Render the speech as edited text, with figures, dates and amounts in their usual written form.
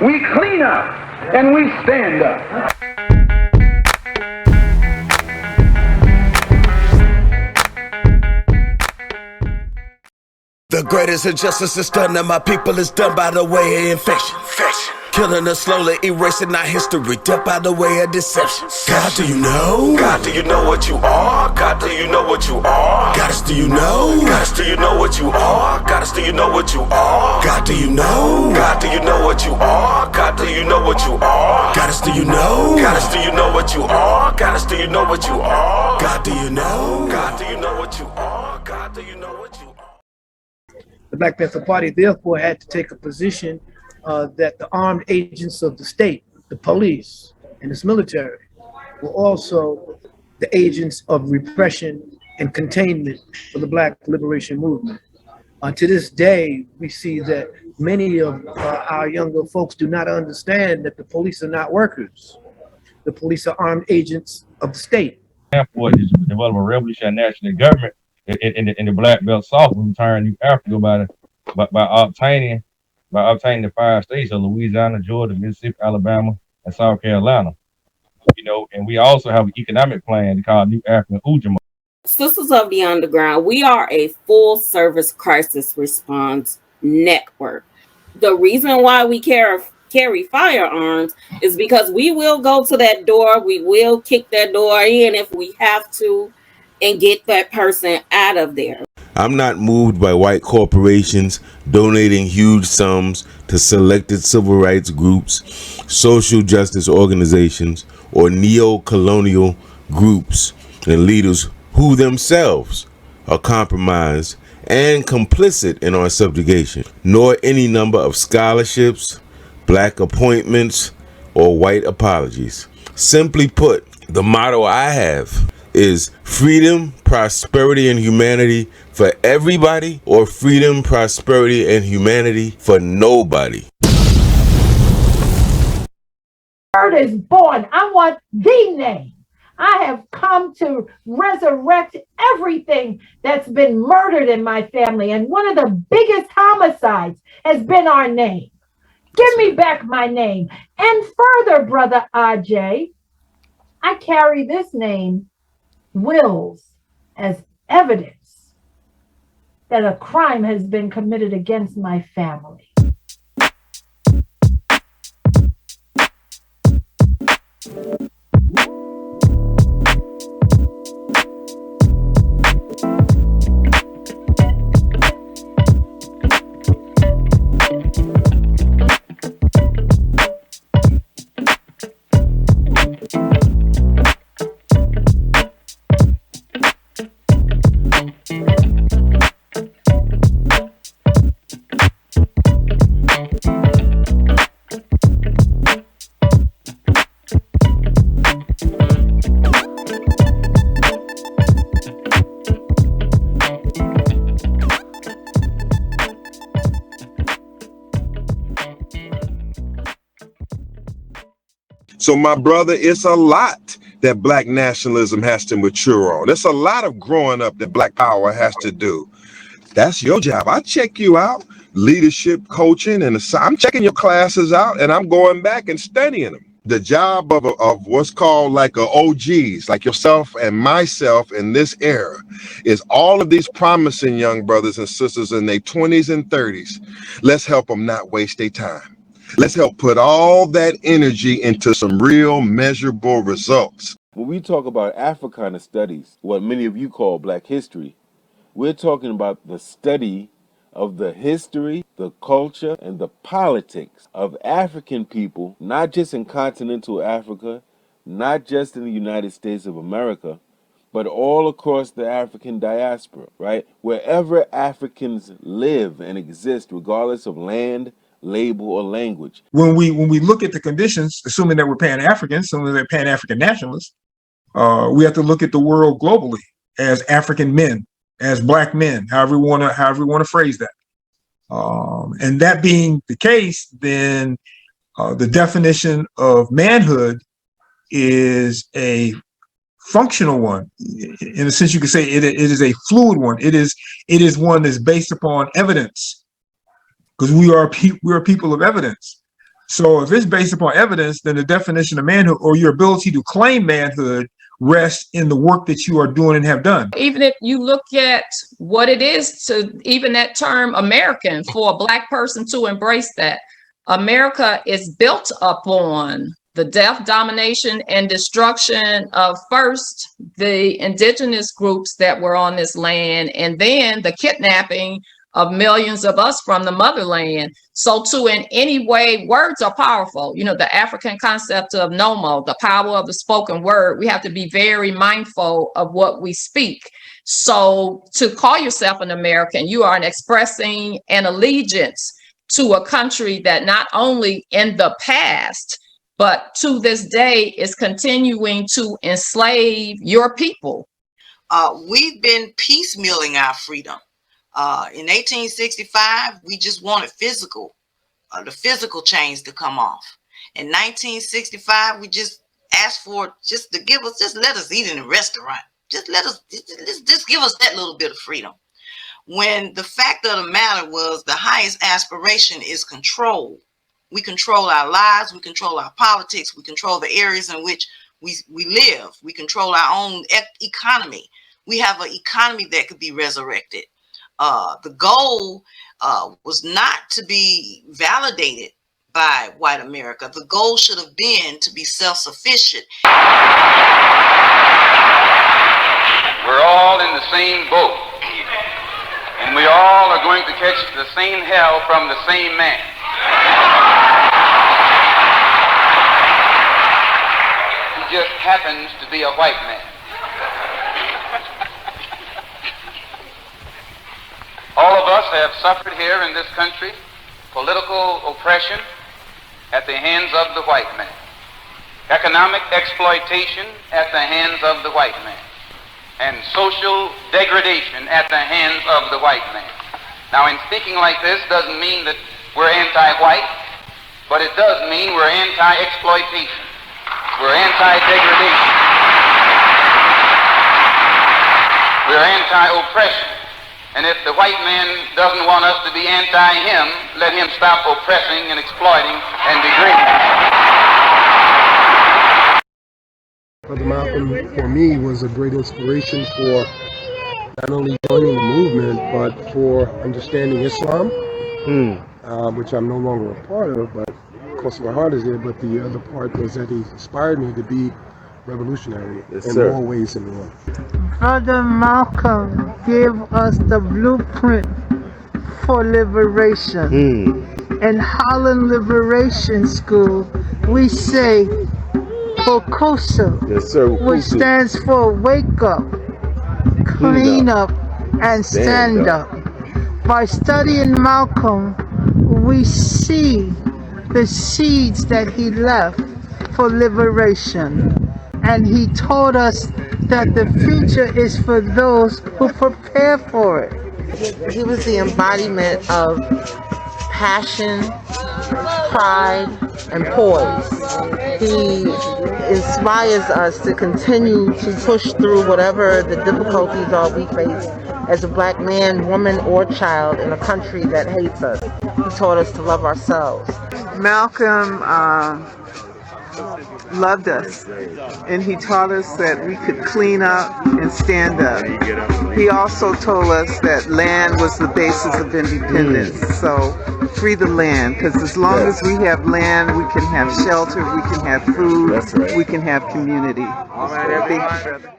We clean up and we stand up. The greatest injustice is done to my people is done by the way of infection. Killing us slowly, erasing our history, death by the way of deception. God, do you know? God, do you know what you are? God, do you know what you are? Goddess, do you know? Goddess, do you know what you are? Goddess, do you know what you are? God, do you know? God, do you know what you are? God, do you know what you are? Goddess, do you know? Goddess, do you know what you are? Goddess, do you know what you are? God, do you know? God, do you know what you are? God, do you know what you are? The Black Panther Party therefore had to take a position that the armed agents of the state, the police and its military, were also the agents of repression and containment for the Black liberation movement. To this day, we see that many of our younger folks do not understand that the police are not workers. The police are armed agents of the state. For is to develop a revolutionary national government in the Black Belt South, we turn New Africa by obtaining the 5 states of Louisiana, Georgia, Mississippi, Alabama, and South Carolina. You know, and we also have an economic plan called New African Ujima. Sisters of the Underground, we are a full-service crisis response network. The reason why we carry firearms is because we will go to that door, we will kick that door in if we have to, and get that person out of there. I'm not moved by white corporations donating huge sums to selected civil rights groups, social justice organizations, or neo-colonial groups and leaders who themselves are compromised and complicit in our subjugation, nor any number of scholarships, black appointments, or white apologies. Simply put, the motto I have is freedom, prosperity, and humanity for everybody, or freedom, prosperity, and humanity for nobody. Word is born. I want the name. I have come to resurrect everything that's been murdered in my family. And one of the biggest homicides has been our name. Give me back my name. And further, Brother Ajay, I carry this name, Wills, as evidence that a crime has been committed against my family. So my brother, it's a lot that black nationalism has to mature on. It's a lot of growing up that black power has to do. That's your job. I check you out, leadership, coaching, and I'm checking your classes out, and I'm going back and studying them. The job of what's called like OGs, like yourself and myself in this era, is all of these promising young brothers and sisters in their 20s and 30s. Let's help them not waste their time. Let's help put all that energy into some real measurable results. When we talk about Africana studies, what many of you call Black history, we're talking about the study of the history, the culture, and the politics of African people, not just in continental Africa, not just in the United States of America, but all across the African diaspora, right? Wherever Africans live and exist, regardless of land, label, or language. When we look at the conditions, assuming that we're Pan-African, assuming they're Pan-African nationalists, we have to look at the world globally as African men, as black men, however you want to phrase that. And that being the case, then the definition of manhood is a functional one. In a sense, you could say it is a fluid one. It is one that's based upon evidence, because we are people of evidence. So if it's based upon evidence, then the definition of manhood or your ability to claim manhood rests in the work that you are doing and have done. Even if you look at what it is to even that term American, for a Black person to embrace that, America is built upon the death, domination, and destruction of first the indigenous groups that were on this land, and then the kidnapping of millions of us from the motherland. So to in any way, words are powerful. You know, the African concept of nomo, the power of the spoken word, we have to be very mindful of what we speak. So to call yourself an American, you are expressing an allegiance to a country that not only in the past, but to this day is continuing to enslave your people. We've been piecemealing our freedom. In 1865, we just wanted the physical chains to come off. In 1965, we just asked for just let us eat in a restaurant. Just give us that little bit of freedom. When the fact of the matter was the highest aspiration is control. We control our lives, we control our politics, we control the areas in which we live. We control our own economy. We have an economy that could be resurrected. The goal was not to be validated by white America. The goal should have been to be self-sufficient. We're all in the same boat, and we all are going to catch the same hell from the same man. He just happens to be a white man. All of us have suffered here in this country political oppression at the hands of the white man, economic exploitation at the hands of the white man, and social degradation at the hands of the white man. Now, in speaking like this doesn't mean that we're anti-white, but it does mean we're anti-exploitation, we're anti-degradation, we're anti-oppression. And if the white man doesn't want us to be anti-him, let him stop oppressing and exploiting and degrading. Brother Malcolm, for me, was a great inspiration for not only joining the movement, but for understanding Islam, which I'm no longer a part of, but of course my heart is there. But the other part was that he inspired me to be revolutionary in more ways than one. Brother Malcolm gave us the blueprint for liberation. In Harlem Liberation School, we say Hokosa, which stands for wake up, clean up, and stand up. By studying Malcolm, we see the seeds that he left for liberation. And he told us that the future is for those who prepare for it. He was the embodiment of passion, pride, and poise. He inspires us to continue to push through whatever the difficulties are we face as a Black man, woman, or child in a country that hates us. He taught us to love ourselves. Malcolm loved us, and he taught us that we could clean up and stand up. He also told us that land was the basis of independence. So free the land, because as long as we have land, we can have shelter, we can have food, we can have community. Thank you, brother.